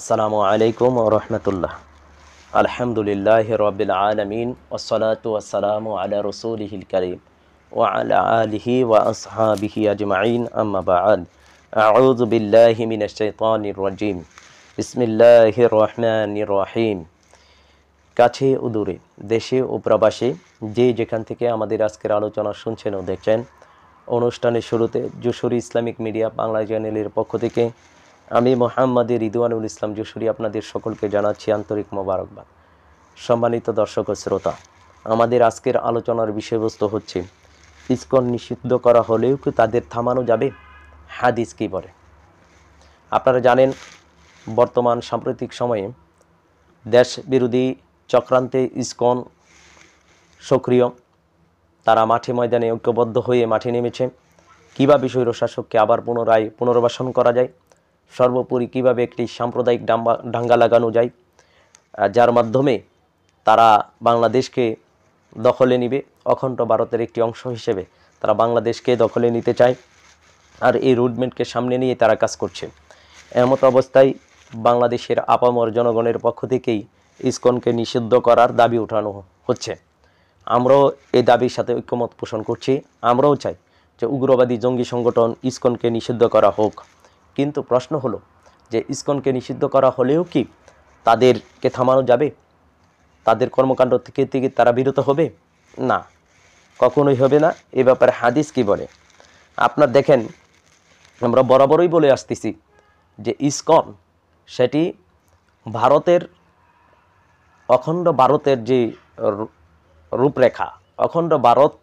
আসসালামু আলাইকুম ওয়া রাহমাতুল্লাহ। আলহামদুলিল্লাহি রাব্বিল আলামিন ওয়াসসালাতু ওয়াসসালামু আলা রাসূলিহিল কারীম ওয়া আলা আলিহি ওয়া আসহাবিহি আজমাইন, আম্মা বা'দ। আউযু বিল্লাহি মিনাশ শাইতানির রাজীম। বিসমিল্লাহির রহমানির রহিম। কাছে ও দূরে, দেশে ও প্রবাসে, যে যেখান থেকে আমাদের আজকের আলোচনা শুনছেন ও দেখছেন, অনুষ্ঠানের শুরুতে যশোরী ইসলামিক মিডিয়া বাংলা চ্যানেলের পক্ষ থেকে আমি মোহাম্মদ রিদওয়ানুল ইসলাম যশোরী আপনাদের সকলকে জানাচ্ছি আন্তরিক মোবারকবাদ। সম্মানিত দর্শক ও শ্রোতা, আমাদের আজকের আলোচনার বিষয়বস্তু হচ্ছে ইসকন নিষিদ্ধ করা হলেও কি তাদের থামানো যাবে? হাদিস কি বলে? আপনারা জানেন, বর্তমান সাম্প্রতিক সময়ে দেশ বিরোধী চক্রান্তে ইসকন সক্রিয়। তারা মাঠে ময়দানে ঐক্যবদ্ধ হয়ে মাঠে নেমেছে। কীভাবে স্বৈরশাসককে আবার পুনর্বাসন করা যায়, সর্বোপরি কীভাবে একটি সাম্প্রদায়িক দাঙ্গা লাগানো যায়, যার মাধ্যমে তারা বাংলাদেশকে দখলে নিবে। অখণ্ড ভারতের একটি অংশ হিসেবে তারা বাংলাদেশকে দখলে নিতে চায়, আর এই রুটমেন্টকে সামনে নিয়ে তারা কাজ করছে। এমত অবস্থায় বাংলাদেশের আপামর জনগণের পক্ষ থেকেই ইসকনকে নিষিদ্ধ করার দাবি উঠানো হচ্ছে। আমরাও এই দাবির সাথে ঐক্যমত পোষণ করছি। আমরাও চাই যে উগ্রবাদী জঙ্গি সংগঠন ইসকনকে নিষিদ্ধ করা হোক। কিন্তু প্রশ্ন হলো যে ইসকনকে নিষিদ্ধ করা হলেও কি তাদেরকে থামানো যাবে? তাদের কর্মকাণ্ড থেকে তারা বিরত হবে? না, কখনোই হবে না। এ ব্যাপারে হাদিস কি বলে? আপনার দেখেন, আমরা বরাবরই বলে আসতেছি যে ইসকন সেটি ভারতের অখণ্ড ভারতের যে রূপরেখা, অখণ্ড ভারত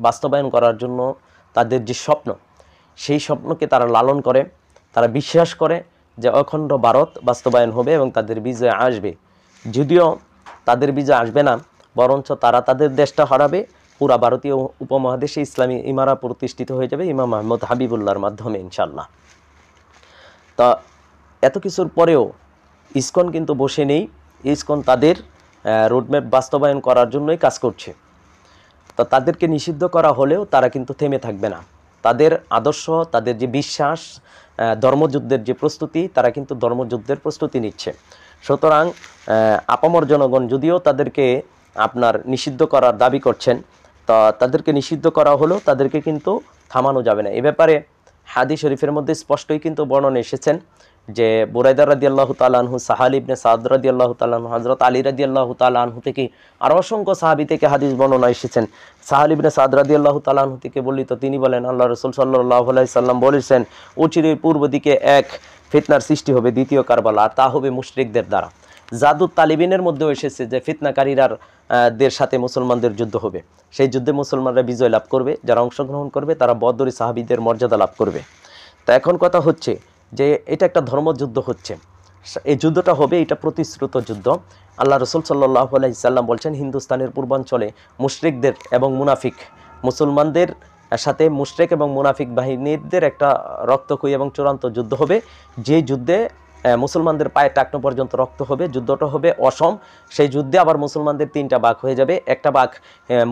বাস্তবায়ন করার জন্য তাদের যে স্বপ্ন, সেই স্বপ্নকে তারা লালন করে। তারা বিশ্বাস করে যে অখণ্ড ভারত বাস্তবায়ন হবে এবং তাদের বিজয় আসবে। যদিও তাদের বিজয় আসবে না, বরঞ্চ তারা তাদের দেশটা হারাবে। পুরা ভারতীয় উপমহাদেশে ইসলামী ইমারা প্রতিষ্ঠিত হয়ে যাবে ইমাম আহমদ হাবিবুল্লাহর মাধ্যমে, ইনশাল্লাহ। তা এত কিছুর পরেও ইসকন কিন্তু বসে নেই। ইসকন তাদের রোডম্যাপ বাস্তবায়ন করার জন্যই কাজ করছে। তো তাদেরকে নিষিদ্ধ করা হলেও তারা কিন্তু থেমে থাকবে না। তাদের আদর্শ, তাদের যে বিশ্বাস, ধর্মযুদ্ধের যে প্রস্তুতি, তারা কিন্তু ধর্মযুদ্ধের প্রস্তুতি নিচ্ছে। সুতরাং আপামর জনগণ যদিও তাদেরকে আপনার নিষিদ্ধ করার দাবি করছেন, তো তাদেরকে নিষিদ্ধ করা হলেও তাদেরকে কিন্তু থামানো যাবে না। এ ব্যাপারে হাদিস শরীফের মধ্যে স্পষ্টই কিন্তু বর্ণনা এসেছেন যে বুরাইদা রাদিয়াল্লাহু তাআলা আনহু, সাহাল ইবনে সাদ রাদিয়াল্লাহু তাআলা আনহু, হযরত আলী রাদিয়াল্লাহু তাআলা আনহু থেকে আর অসংখ্য সাহাবী থেকে হাদিস বর্ণনা এসেছেন। সাহাল ইবনে সাদ রাদিয়াল্লাহু তাআলা আনহু থেকে বর্ণিত, তিনি বলেন আল্লাহ রাসূল সাল্লাল্লাহু আলাইহি সাল্লাম বলেছেন, অচিরেই পূর্ব দিকে এক ফিতনার সৃষ্টি হবে, দ্বিতীয় কারবালা, আর তা হবে মুশরিকদের দ্বারা। জাদুত তালিবিনের মধ্যেও এসেছে যে ফিতনাকারীরার দের সাথে মুসলমানদের যুদ্ধ হবে। সেই যুদ্ধে মুসলমানরা বিজয় লাভ করবে। যারা অংশগ্রহণ করবে তারা বদরি সাহাবীদের মর্যাদা লাভ করবে। তা এখন কথা হচ্ছে যে এটা একটা ধর্মযুদ্ধ হচ্ছে। এই যুদ্ধটা হবে, এটা প্রতিশ্রুত যুদ্ধ। আল্লাহ রাসূল সাল্লাল্লাহু আলাইহি সাল্লাম বলছেন, হিন্দুস্তানের পূর্বাঞ্চলে মুশরিকদের এবং মুনাফিক মুসলমানদের সাথে মুশরিক এবং মুনাফিক বাহিনীদের একটা রক্তক্ষয়ী এবং চূড়ান্ত যুদ্ধ হবে। যে যুদ্ধে মুসলমানদের পায়ে টাকনো পর্যন্ত রক্ত হবে। যুদ্ধটা হবে অসম। সেই যুদ্ধে আবার মুসলমানদের তিনটা ভাগ হয়ে যাবে। একটা ভাগ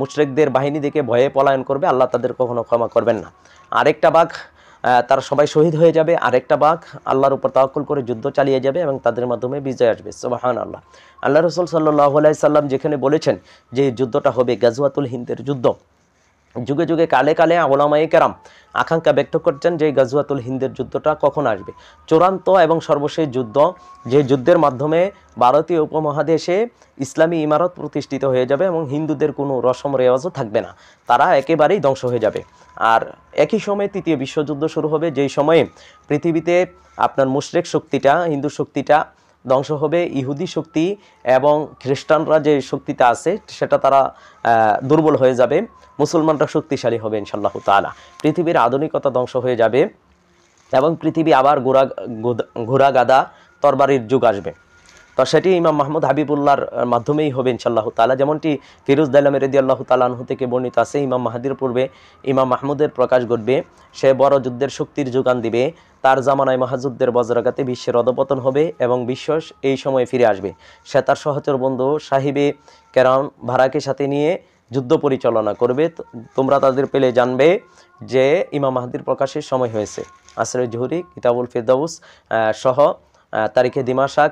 মুশরিকদের বাহিনী দেখে ভয়ে পলায়ন করবে, আল্লাহ তাদের কখনো ক্ষমা করবেন না। আরেকটা ভাগ তারা সবাই শহীদ হয়ে যাবে। আরেকটা ভাগ আল্লাহর উপর তাওয়াক্কুল করে যুদ্ধ চালিয়ে যাবে এবং তাদের মাধ্যমে বিজয় আসবে। সুবহানাল্লাহ। আল্লাহ রাসূল সাল্লাল্লাহু আলাইহি সাল্লাম যেখানে বলেছেন যে যুদ্ধটা হবে গাজওয়াতুল হিন্দের যুদ্ধ, যুগে যুগে কালে কালে উলামায়ে কেরাম আকাঙ্ক্ষা ব্যক্ত করছেন যে গাজওয়াতুল হিন্দের যুদ্ধটা কখন আসবে। চূড়ান্ত এবং সর্বশেষ যুদ্ধ, যে যুদ্ধের মাধ্যমে ভারতীয় উপমহাদেশে ইসলামী ইমারত প্রতিষ্ঠিত হয়ে যাবে এবং হিন্দুদের কোনো রসম রেওয়াজও থাকবে না, তারা একেবারেই ধ্বংস হয়ে যাবে। আর একই সময়ে তৃতীয় বিশ্বযুদ্ধ শুরু হবে, যেই সময়ে পৃথিবীতে আপনার মুশরিক শক্তিটা, হিন্দু শক্তিটা ধ্বংস হবে। ইহুদি শক্তি এবং খ্রিস্টানরা যে শক্তিটা আছে সেটা তারা দুর্বল হয়ে যাবে। মুসলমানরা শক্তিশালী হবে ইনশাআল্লাহ তাআলা। পৃথিবীর আধুনিকতা ধ্বংস হয়ে যাবে এবং পৃথিবী আবার ঘোড়া গাদা তরবারির যুগ আসবে। তো সেটি ইমাম মাহমুদ হাবিবুল্লাহর মাধ্যমেই হবে ইনশাআল্লাহ তাআলা। যেমনটি ফিরোজ দাইলামী রাদিয়াল্লাহু তাআলা আনহু থেকে বর্ণিত আছে, ইমাম মাহদির পূর্বে ইমাম মাহমুদের প্রকাশ ঘটবে। সে বড় যুদ্ধের শক্তির যোগান দিবে। তার জামানায় মহাযুদ্ধের বজ্রাঘাতে বিশ্বের অধপতন হবে এবং বিশ্ব এই সময়ে ফিরে আসবে। সে তার সহচর বন্ধু সাহিবে কেরাম ভাড়াকে সাথে নিয়ে যুদ্ধ পরিচালনা করবে। তোমরা তাদের পেলে জানবে যে ইমাম মাহদির প্রকাশের সময় হয়েছে। আসরে জহুরি, কিতাবুল ফিরদাউস সহ তারিখে দিমাশাক,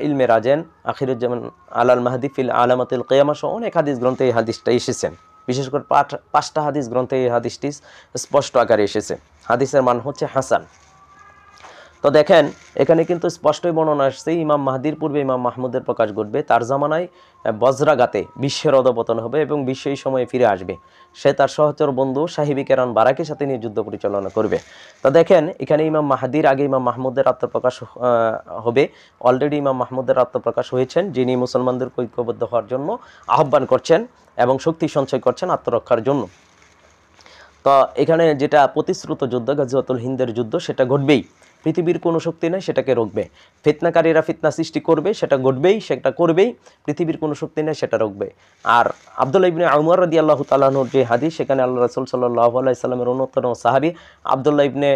ইলমে রাজেন, আখিরুজ্জামান আলাল মাহদি ফিল আলামাতিল কিয়ামা সহ অনেক হাদিস গ্রন্থে এই হাদিসটা এসেছেন। বিশেষ করে 5টা হাদিস গ্রন্থে এই হাদিসটি স্পষ্ট আকারে এসেছে। হাদিসের মান হচ্ছে হাসান। তো দেখেন এখানে কিন্তু স্পষ্টই বর্ণনা আসছে ইমাম মাহদির পূর্বে ইমাম মাহমুদের প্রকাশ ঘটবে, তার জামানায় বজ্রাঘাতে বিশ্বের অধপতন হবে এবং বিশ্ব এই সময়ে ফিরে আসবে। সে তার সহচর বন্ধু সাহিবি কেরান বারাকের সাথে নিয়ে যুদ্ধ পরিচালনা করবে। তো দেখেন এখানে ইমাম মাহদির আগে ইমাম মাহমুদের আত্মপ্রকাশ হবে। অলরেডি ইমাম মাহমুদের আত্মপ্রকাশ হয়েছেন, যিনি মুসলমানদের ঐক্যবদ্ধ হওয়ার জন্য আহ্বান করছেন এবং শক্তি সঞ্চয় করছেন আত্মরক্ষার জন্য। তো এখানে যেটা প্রতিশ্রুত যুদ্ধ গাজওয়াতুল হিন্দের যুদ্ধ সেটা ঘটবেই, পৃথিবীর কোনো শক্তি নেই সেটাকে রোকবে। ফিতনাকারীরা ফিতনা সৃষ্টি করবে, সেটা ঘটবেই, সেটা করবেই, পৃথিবীর কোনো শক্তি নেই সেটা রোকবে। আর আব্দুল্লাহ ইবনে উমর রাদিয়াল্লাহু তাআলা আনহুর যে হাদিস, সেখানে আল্লাহ রাসূল সাল্লাল্লাহু আলাইহি সাল্লামের অন্যতম সাহাবী আব্দুল্লাহ ইবনে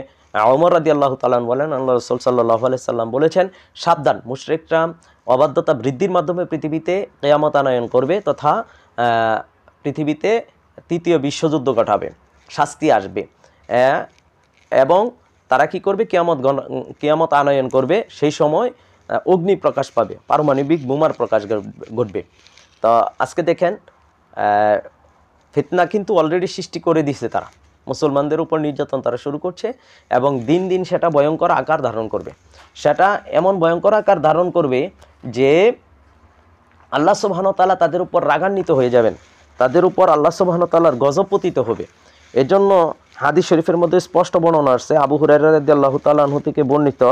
উমর রাদিয়াল্লাহু তাআলা বলেন, আল্লাহ রাসূল সাল্লাল্লাহু আলাইহি সাল্লাম বলেছেন, সাবধান, মুশরিকরা অবাধ্যতা বৃদ্ধির মাধ্যমে পৃথিবীতে কিয়ামত আনয়ন করবে তথা পৃথিবীতে তৃতীয় বিশ্বযুদ্ধ ঘটাবে, শাস্তি আসবে এবং তারা কি করবে, কিয়ামত আনয়ন করবে। সেই সময় অগ্নি প্রকাশ পাবে, পারমাণবিক বোমার প্রকাশ ঘটবে। তো আজকে দেখেন ফিতনা কিন্তু অলরেডি সৃষ্টি করে দিয়েছে তারা, মুসলমানদের উপর নির্যাতন তারা শুরু করছে এবং দিন দিন সেটা ভয়ঙ্কর আকার ধারণ করবে। সেটা এমন ভয়ঙ্কর আকার ধারণ করবে যে আল্লাহ সুবহানাহু ওয়া তাআলা তাদের উপর রাগান্বিত হয়ে যাবেন, তাদের উপর আল্লাহ সুবহানাহু ওয়া তাআলার গজব পতিত হবে। এজন্য হাদিস শরীফের মধ্যে স্পষ্ট বর্ণনা আসছে, আবু হুরায়রা রাদিয়াল্লাহু তাআলা আনহু থেকে বর্ণিত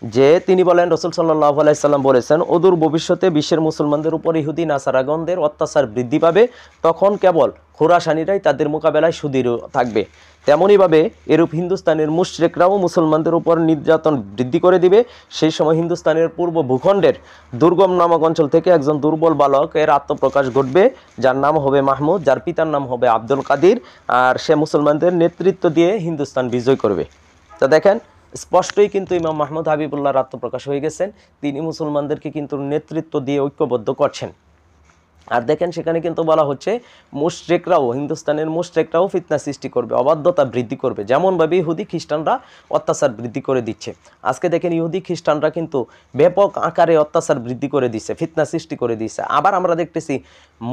যে তিনি বলেন, রাসূল সাল্লাল্লাহু আলাইহি সাল্লাম বলেছেন, অদূর ভবিষ্যতে বিশ্বের মুসলমানদের উপর ইহুদি নাসারাগণদের অত্যাচার বৃদ্ধি পাবে, তখন কেবল খোরাসানিরাই তাদের মোকাবেলায় সুদৃঢ় থাকবে। তেমনইভাবে এরূপ হিন্দুস্তানের মুশরিকরাও মুসলমানদের উপর নির্যাতন বৃদ্ধি করে দিবে। সেই সময় হিন্দুস্তানের পূর্ব ভূখণ্ডের দুর্গম নামক অঞ্চল থেকে একজন দুর্বল বালক এর আত্মপ্রকাশ ঘটবে, যার নাম হবে মাহমুদ, যার পিতার নাম হবে আব্দুল কাদির, আর সে মুসলমানদের নেতৃত্ব দিয়ে হিন্দুস্তান বিজয় করবে। তো দেখেন স্পষ্টই কিন্তু ইমাম মাহমুদ হাবিবুল্লাহর আত্মপ্রকাশ হয়ে গেছেন, তিনি মুসলমানদেরকে কিন্তু নেতৃত্ব দিয়ে ঐক্যবদ্ধ করছেন। আর দেখেন সেখানে কিন্তু বলা হচ্ছে মুশরিকরাও, হিন্দুস্তানের মুশরিকরাও ফিতনা সৃষ্টি করবে, অবাধ্যতা বৃদ্ধি করবে, যেমনভাবে ইহুদি খ্রিস্টানরা অত্যাচার বৃদ্ধি করে দিচ্ছে। আজকে দেখেন ইহুদি খ্রিস্টানরা কিন্তু ব্যাপক আকারে অত্যাচার বৃদ্ধি করে দিচ্ছে, ফিতনা সৃষ্টি করে দিচ্ছে। আবার আমরা দেখতেছি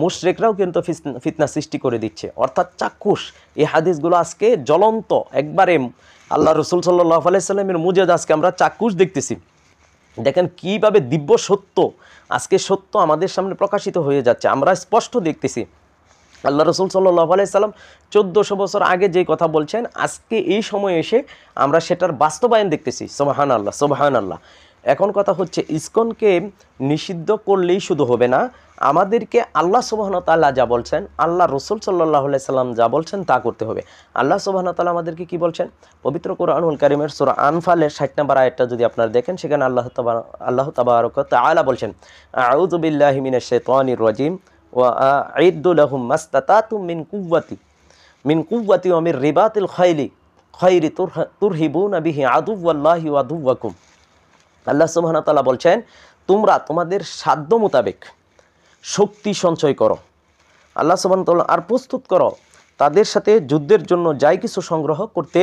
মুশরিকরাও কিন্তু ফিতনা সৃষ্টি করে দিচ্ছে, অর্থাৎ চাক্ষুষ। এই হাদিসগুলো আজকে জ্বলন্ত, একবারে আল্লাহ রাসূল সাল্লাল্লাহু আলাইহি সাল্লামের মুজিজা আজকে আমরা চাক্ষুষ দেখতেছি। দেখেন কিভাবে দিব্য সত্য, আজকে সত্য আমাদের সামনে প্রকাশিত হয়ে যাচ্ছে, আমরা স্পষ্ট দেখতেছি। আল্লাহ রাসূল সাল্লাল্লাহু আলাইহি সাল্লাম 1400 বছর আগে যে কথা বলছেন, আজকে এই সময়ে এসে আমরা সেটার বাস্তবায়ন দেখতেছি। সুবহানাল্লাহ, সুবহানাল্লাহ। এখন কথা হচ্ছে ইসকনকে নিষিদ্ধ করলেই শুধু হবে না, আমাদেরকে আল্লাহ সুবহানাহু ওয়া তাআলা যা বলছেন, আল্লাহ রাসূল সাল্লাল্লাহু আলাইহি সাল্লাম যা বলছেন তা করতে হবে। আল্লাহ সুবহানাহু ওয়া তাআলা আমাদেরকে কি বলছেন, পবিত্র কোরআনুল কারীমের সূরা আনফালের 60 নম্বর আয়াতটা যদি আপনারা দেখেন, সেখানে আল্লাহ তাবারাক ওয়া তাআলা বলছেন, আউযু বিল্লাহি মিনাশ শাইতানির রাজীম ওয়া আ'ইদ্দু লাহুম মাস্তাতাতুম মিন কুওয়াতি ওয়া মির রিবাতিল খায়রি তুরহিবুনা বিহি আদুওয়াল্লাহি ওয়া আদুওয়াকুম। আল্লাহ সুবহানাহু ওয়া তাআলা বলছেন, তোমরা তোমাদের সাধ্য মোতাবেক শক্তি সঞ্চয় করো, আল্লাহ সুবহানাহু ওয়া তাআলা আর প্রস্তুত করো, তাদের সাথে যুদ্ধের জন্য যাই কিছু সংগ্রহ করতে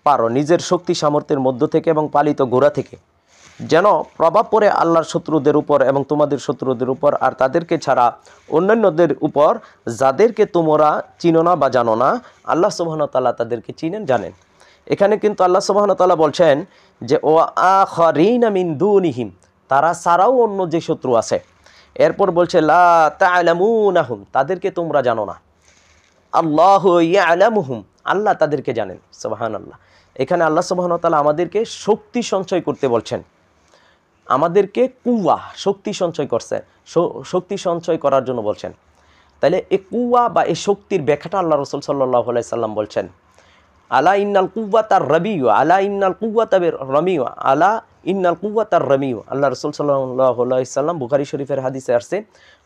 পারো নিজের শক্তি সামর্থ্যের মধ্য থেকে এবং পালিত ঘোড়া থেকে, যেন প্রভাব পড়ে আল্লাহর শত্রুদের উপর এবং তোমাদের শত্রুদের উপর, আর তাদেরকে ছাড়া অন্যান্যদের উপর যাদেরকে তোমরা চিনো না বা জানো না, আল্লাহ সুবহানাহু ওয়া তাআলা তাদেরকে চিনেন, জানেন। এখানে কিন্তু আল্লাহ সুবহানাহু ওয়া তাআলা বলছেন যে ওয়া আখারিনা মিন দুনিহিম, তারা ছাড়াও অন্য যে শত্রু আছে। এরপর বলছে লা তা'লামুনাহুম, তাদেরকে তোমরা জানো না, আল্লাহু ইয়া'লামুহুম, আল্লাহ তাদেরকে জানেন। সুবহানাল্লাহ। এখানে আল্লাহ সুবহানাহু ওয়া তাআলা আমাদেরকে শক্তি সঞ্চয় করতে বলছেন, আমাদেরকে কুওয়া, শক্তি সঞ্চয় করছে, শক্তি সঞ্চয় করার জন্য বলছেন। তাহলে এই কুওয়া বা এই শক্তির ব্যাখ্যাটা আল্লাহ রাসূল সাল্লাল্লাহু আলাইহি সাল্লাম বলছেন, আলা ইন্নাল কুওয়াতার রাবিয়্যু, আলা ইন্নাল কুওয়াতা রামিয়্যু, আলা ইন্নাল কুওয়াতার রামিয়্যু। আল্লাহ রাসূল সাল্লাল্লাহু আলাইহি সাল্লাম বুখারী শরীফের হাদিসে আসছে,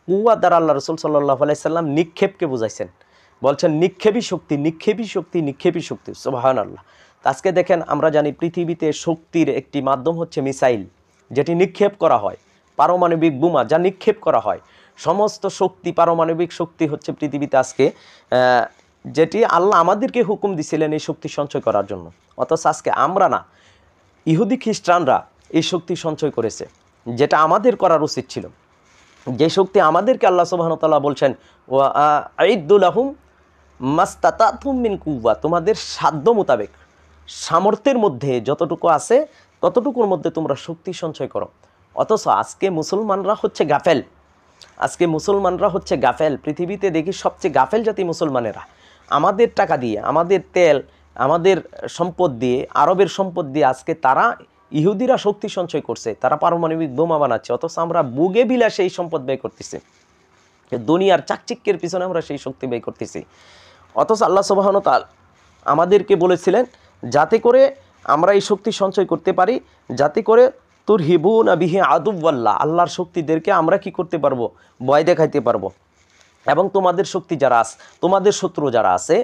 কুওয়া দ্বারা আল্লাহ রাসূল সাল্লাল্লাহু আলাইহি সাল্লাম নিক্ষেপকে বুঝাইছেন, বলছেন নিক্ষেপী শক্তি, নিক্ষেপী শক্তি, নিক্ষেপী শক্তি। সুবহানাল্লাহ। আজকে দেখেন আমরা জানি পৃথিবীতে শক্তির একটি মাধ্যম হচ্ছে মিসাইল, যেটি নিক্ষেপ করা হয়, পারমাণবিক বোমা যা নিক্ষেপ করা হয়। সমস্ত শক্তি, পারমাণবিক শক্তি হচ্ছে পৃথিবীতে আজকে, যেটি আল্লাহ আমাদেরকে হুকুম দিছিলেন এই শক্তি সঞ্চয় করার জন্য। অথচ আজকে আমরা না, ইহুদি খ্রিস্টানরা এই শক্তি সঞ্চয় করেছে, যেটা আমাদের করার উচিত ছিল। যে শক্তি আমাদেরকে আল্লাহ সুবহানাহু ওয়া তাআলা বলছেন, ওয়া আইদ্দু লাহুম মাস্তাতাতুম মিন কুওয়া, তোমাদের সাধ্য মোতাবেক সামর্থ্যের মধ্যে যতটুকু আছে ততটুকুর মধ্যে তোমরা শক্তি সঞ্চয় করো। অথচ আজকে মুসলমানরা হচ্ছে গাফেল, পৃথিবীতে দেখি সবচেয়ে গাফেল জাতি মুসলমানেরা। আমাদের টাকা দিয়ে, আমাদের তেল, আমাদের সম্পদ দিয়ে, আরবের সম্পদ দিয়ে আজকে তারা, ইহুদিরা শক্তি সঞ্চয় করছে, তারা পারমাণবিক বোমা বানাচ্ছে, অথচ আমরা বুগে বিলাসে এই সম্পদ ব্যয় করতেছি, দুনিয়ার চাকচিক্যের পিছনে আমরা সেই শক্তি ব্যয় করতেছি। অথচ আল্লাহ সুবহানাহু ওয়া তাআলা আমাদেরকে বলেছিলেন যাতে করে আমরা এই শক্তি সঞ্চয় করতে পারি, যাতে করে তুরহিবুনা বিহি আদুওয়াল্লাহ, আল্লাহর শক্তিদেরকে আমরা কি করতে পারবো, ভয় দেখাইতে পারবো। এবং তোমাদের শক্তি যারা আছে, তোমাদের শত্রু যারা আছে,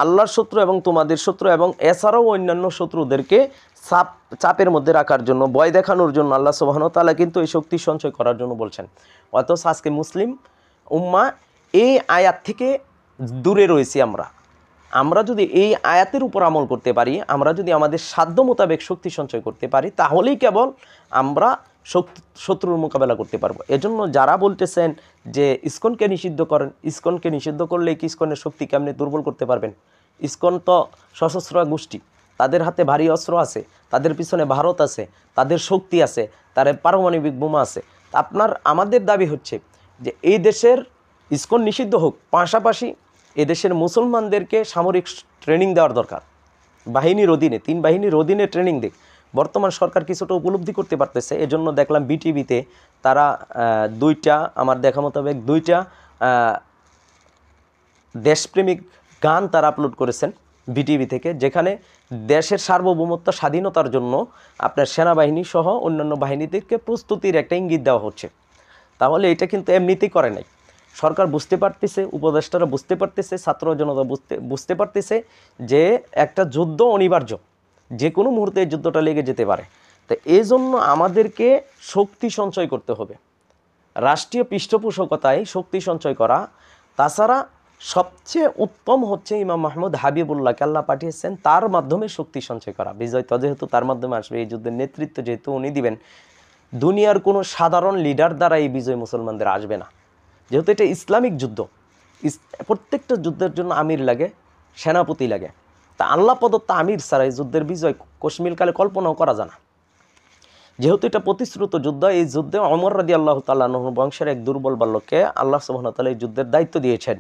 আল্লাহর শত্রু এবং তোমাদের শত্রু এবং এছাড়াও অন্যান্য শত্রুদেরকে চাপের মধ্যে রাখার জন্য, ভয় দেখানোর জন্য আল্লাহ সুবহানাহু ওয়া তাআলা কিন্তু এই শক্তি সঞ্চয় করার জন্য বলছেন। অথচ আজকে মুসলিম উম্মাহ এই আয়াত থেকে দূরে রয়েছি। আমরা যদি এই আয়াতের উপর আমল করতে পারি, আমরা যদি আমাদের সাধ্য মোতাবেক শক্তি সঞ্চয় করতে পারি, তাহলেই কেবল আমরা শত্রুর মোকাবেলা করতে পারবো। এজন্য যারা বলতেছেন যে ইসকনকে নিষিদ্ধ করেন, ইসকনকে নিষিদ্ধ করলে কি ইসকনের শক্তি কেমনি দুর্বল করতে পারবেন? ইসকন তো সশস্ত্র গোষ্ঠী, তাদের হাতে ভারী অস্ত্র আছে, তাদের পিছনে ভারত আছে, তাদের শক্তি আছে, তাদের পারমাণবিক বোমা আছে। আমাদের দাবি হচ্ছে যে এই দেশের ইসকন নিষিদ্ধ হোক, পাশাপাশি এদেশের মুসলমানদেরকে সামরিক ট্রেনিং দেওয়ার দরকার। বাহিনীর অধীনে, 3 বাহিনীর অধীনে ট্রেনিং দিক। বর্তমান সরকার কিছুটা উপলব্ধি করতে পারতেছে। এজন্য দেখলাম বিটিভিতে তারা আমার দেখা মোতাবেক 2টা দেশপ্রেমিক গান তারা আপলোড করেছেন বিটিভি থেকে, যেখানে দেশের সার্বভৌমত্ব স্বাধীনতার জন্য আপনার সেনাবাহিনী সহ অন্যান্য বাহিনীদেরকে প্রস্তুতির একটা ইঙ্গিত দেওয়া হচ্ছে। তাহলে এটা কিন্তু এমনিতেই করে নাই, সরকার বুঝতে পারতেছে, উপদেষ্টারা বুঝতে পারতেছে, ছাত্র জনতা বুঝতে পারতেছে যে একটা যুদ্ধ অনিবার্য, যে কোনো মুহূর্তে এই যুদ্ধটা লেগে যেতে পারে। তো এই জন্য আমাদেরকে শক্তি সঞ্চয় করতে হবে, রাষ্ট্রীয় পৃষ্ঠপোষকতায় শক্তি সঞ্চয় করা। তাছাড়া সবচেয়ে উত্তম হচ্ছে ইমাম মাহমুদ হাবিবুল্লাহকে আল্লাহ পাঠিয়েছেন, তার মাধ্যমে শক্তি সঞ্চয় করা। বিজয় তো যেহেতু তার মাধ্যমে আসবে, এই যুদ্ধের নেতৃত্ব যেহেতু উনি দিবেন, দুনিয়ার কোনো সাধারণ লিডার দ্বারা এই বিজয় মুসলমানদের আসবে না। যেহেতু এটা ইসলামিক যুদ্ধ, প্রত্যেকটা যুদ্ধের জন্য আমির লাগে, সেনাপতি লাগে। তা আল্লাহ প্রদত্ত আমির ছাড়া এই যুদ্ধের বিজয় কশমিলকালে কল্পনাও করা যায় না। যেহেতু এটা প্রতিশ্রুত যুদ্ধ, এই যুদ্ধে ওমর রাদিয়াল্লাহু তাআলা আনহু বংশের এক দুর্বল বালককে আল্লাহ সুবহানাহু ওয়া তাআলা এই যুদ্ধের দায়িত্ব দিয়েছেন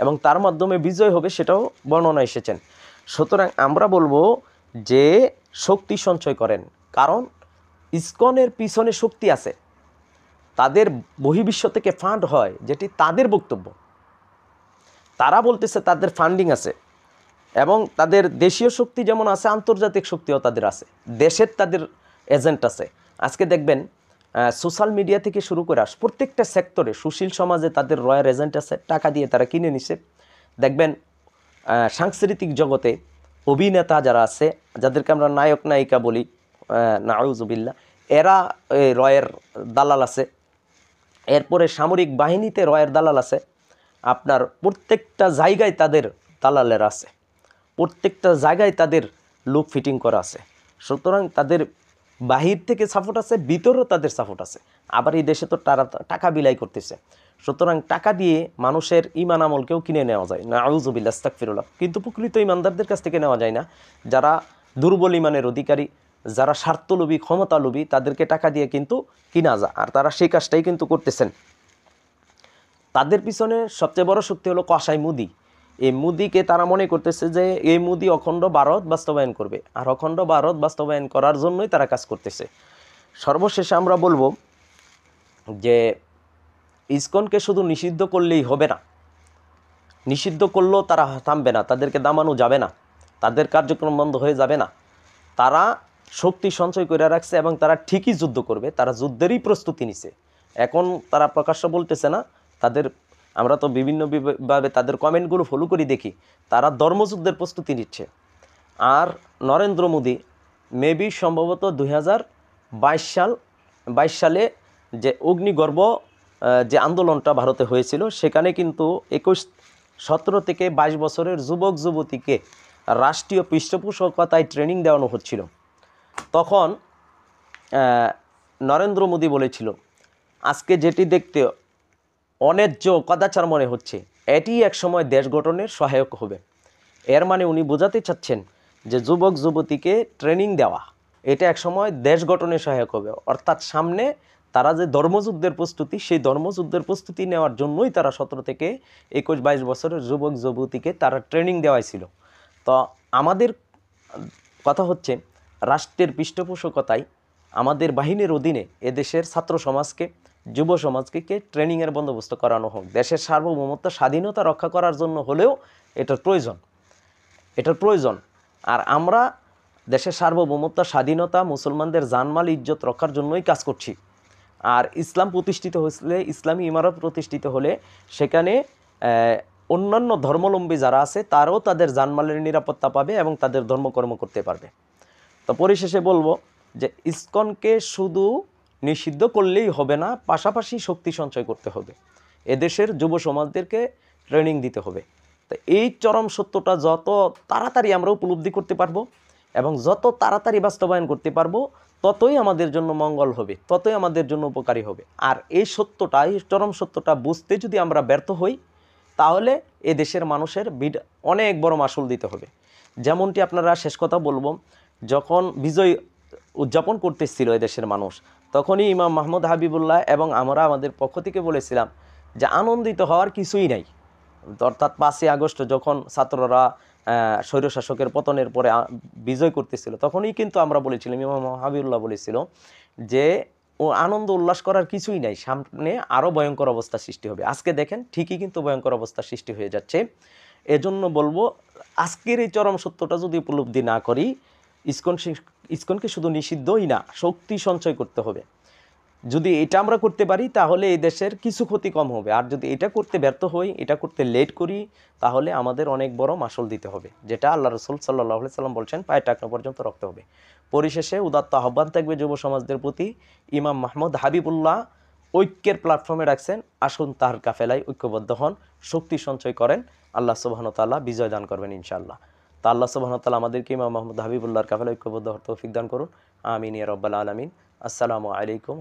এবং তার মাধ্যমে বিজয় হবে, সেটাও বর্ণনা এসেছেন। সুতরাং আমরা বলবো যে শক্তি সঞ্চয় করেন, কারণ ইসকনের পিছনে শক্তি আছে, তাদের বহির্বিশ্ব থেকে ফান্ড হয়, যেটি তাদের বক্তব্য। তারা বলতেছে তাদের ফান্ডিং আছে এবং তাদের দেশীয় শক্তি যেমন আছে, আন্তর্জাতিক শক্তিও তাদের আছে, দেশের তাদের এজেন্ট আছে। আজকে দেখবেন সোশ্যাল মিডিয়া থেকে শুরু করে প্রত্যেকটা সেক্টরে, সুশীল সমাজে তাদের রয়্যাল এজেন্ট আছে, টাকা দিয়ে তারা কিনে নিছে। দেখবেন সাংস্কৃতিক জগতে অভিনেতা যারা আছে, যাদেরকে আমরা নায়ক নায়িকা বলি, নাউজুবিল্লাহ, এরা রয়ের দালাল আছে। এরপরে সামরিক বাহিনীতে রয়ের দালাল আছে। আপনার প্রত্যেকটা জায়গায় তাদের দালালের আছে, প্রত্যেকটা জায়গায় তাদের লোক ফিটিং করা আছে। সুতরাং তাদের বাহির থেকে সাপোর্ট আছে, ভিতরেও তাদের সাপোর্ট আছে। আবার এই দেশে তো তারা টাকা বিলাই করতেছে। সুতরাং টাকা দিয়ে মানুষের ইমান আমলকেও কিনে নেওয়া যায়, নাউজুবিল্লাহ, আস্তাগফিরুল্লাহ। কিন্তু প্রকৃত ইমানদারদের কাছ থেকে নেওয়া যায় না। যারা দুর্বল ইমানের অধিকারী, যারা স্বার্থলোভী, ক্ষমতালোভী, তাদেরকে টাকা দিয়ে কিন্তু কিনা যায়, আর তারা সেই কাজটাই কিন্তু করতেছেন। তাদের পিছনে সবচেয়ে বড় শক্তি হলো কসাই মুদি। এই মুদিকে তারা মনে করতেছে যে এই মুদি অখণ্ড ভারত বাস্তবায়ন করবে, আর অখণ্ড ভারত বাস্তবায়ন করার জন্যই তারা কাজ করতেছে। সর্বশেষে আমরা বলবো যে ইসকনকে শুধু নিষিদ্ধ করলেই হবে না, নিষিদ্ধ করলেও তারা থামবে না, তাদেরকে দামানো যাবে না, তাদের কার্যক্রম বন্ধ হয়ে যাবে না। তারা শক্তি সঞ্চয় করে রাখছে এবং তারা ঠিকই যুদ্ধ করবে, তারা যুদ্ধেরই প্রস্তুতি নিছে। এখন তারা প্রকাশ্য বলতেছে না, আমরা তো বিভিন্নভাবে তাদের কমেন্টগুলো ফলো করি, দেখি তারা ধর্মযুদ্ধের প্রস্তুতি নিচ্ছে। আর নরেন্দ্র মোদী মেবি সম্ভবত 2022 সালে যে অগ্নিগর্ভ যে আন্দোলনটা ভারতে হয়েছিল, সেখানে কিন্তু 17 থেকে 22 বছরের যুবক যুবতীকে রাষ্ট্রীয় পৃষ্ঠপোষকতায় ট্রেনিং দেওয়ানো হচ্ছিল। তখন নরেন্দ্র মোদী বলেছিল, আজকে যেটি দেখতে অন্যায্য কদাচার মনে হচ্ছে, এটি একসময় দেশ গঠনের সহায়ক হবে। এর মানে উনি বোঝাতে চাচ্ছেন যে যুবক যুবতীকে ট্রেনিং দেওয়া এটা একসময় দেশ গঠনের সহায়ক হবে। অর্থাৎ সামনে তারা যে ধর্মযুদ্ধের প্রস্তুতি, সেই ধর্মযুদ্ধের প্রস্তুতি নেওয়ার জন্যই তারা 17 থেকে 21-22 বছরের যুবক যুবতীকে তারা ট্রেনিং দেওয়াইছিল। তো আমাদের কথা হচ্ছে, রাষ্ট্রের পৃষ্ঠপোষকতায় আমাদের বাহিনীর অধীনে এদেশের ছাত্র সমাজকে, যুব সমাজকে ট্রেনিংয়ের বন্দোবস্ত করানো হোক। দেশের সার্বভৌমত্ব স্বাধীনতা রক্ষা করার জন্য হলেও এটার প্রয়োজন। আর আমরা দেশের সার্বভৌমত্ব স্বাধীনতা, মুসলমানদের জানমাল ইজ্জত রক্ষার জন্যই কাজ করছি। আর ইসলাম প্রতিষ্ঠিত হলে, ইসলামী ইমারত প্রতিষ্ঠিত হলে সেখানে অন্যান্য ধর্মাবলম্বী যারা আছে তারাও তাদের জানমালের নিরাপত্তা পাবে এবং তাদের ধর্মকর্ম করতে পারবে। তো পরিশেষে বলবো যে ইসকনকে শুধু নিষিদ্ধ করলেই হবে না, পাশাপাশি শক্তি সঞ্চয় করতে হবে। এদেশের যুব সমাজদেরকে ট্রেনিং দিতে হবে। তো এই চরম সত্যটা যত তাড়াতাড়ি আমরা উপলব্ধি করতে পারবো এবং যত তাড়াতাড়ি বাস্তবায়ন করতে পারবো, ততই আমাদের জন্য মঙ্গল হবে, ততই আমাদের জন্য উপকারী হবে। আর এই সত্যটা, এই চরম সত্যটা বুঝতে যদি আমরা ব্যর্থ হই, তাহলে এ দেশের মানুষের অনেক বড় মাসুল দিতে হবে। যেমনটি আপনারা শেষ কথা বলবো, যখন বিজয় উদযাপন করতেছিল এদেশের মানুষ, তখনই ইমাম মাহমুদ হাবিবুল্লাহ এবং আমরা আমাদের পক্ষ থেকে বলেছিলাম যে আনন্দিত হওয়ার কিছুই নাই। অর্থাৎ 5ই আগস্ট যখন ছাত্ররা স্বৈরশাসকের পতনের পরে বিজয় করতেছিল, তখনই কিন্তু আমরা বলেছিলাম, ইমাম হাবিবুল্লাহ বলেছিল যে ও আনন্দ উল্লাস করার কিছুই নাই, সামনে আরও ভয়ঙ্কর অবস্থা সৃষ্টি হবে। আজকে দেখেন ঠিকই কিন্তু ভয়ঙ্কর অবস্থা সৃষ্টি হয়ে যাচ্ছে। এজন্য বলবো, আজকের এই চরম সত্যটা যদি উপলব্ধি না করি, ইসকনকে শুধু নিষিদ্ধই না, শক্তি সঞ্চয় করতে হবে। যদি এটা আমরা করতে পারি তাহলে এই দেশের কিছু ক্ষতি কম হবে। আর যদি এটা করতে ব্যর্থ হই, এটা করতে লেট করি, তাহলে আমাদের অনেক বড় মাসুল দিতে হবে, যেটা আল্লাহ রসুল সাল্লাল্লাহু আলাইহি সাল্লাম বলছেন পায়ে টাকনো পর্যন্ত রাখতে হবে। পরিশেষে উদাত্ত আহ্বান থাকবে যুব সমাজদের প্রতি, ইমাম মাহমুদ হাবিবুল্লাহ ঐক্যের প্ল্যাটফর্মে রাখছেন, আসুন তার কাফেলায় ঐক্যবদ্ধ হন, শক্তি সঞ্চয় করেন, আল্লাহ সুবহানাহু ওয়া তাআলা বিজয় দান করবেন ইনশাআল্লাহ। তা আল্লাহ সুবহানাহু ওয়া তাআলা আমাদেরকে ইমাম মাহমুদ হাবিবুল্লাহর কাফেলায় ঐক্যবদ্ধ হওয়ার তৌফিক দান করুন। আমিন ইয়া রাব্বাল আলামিন। আসসালামু আলাইকুম।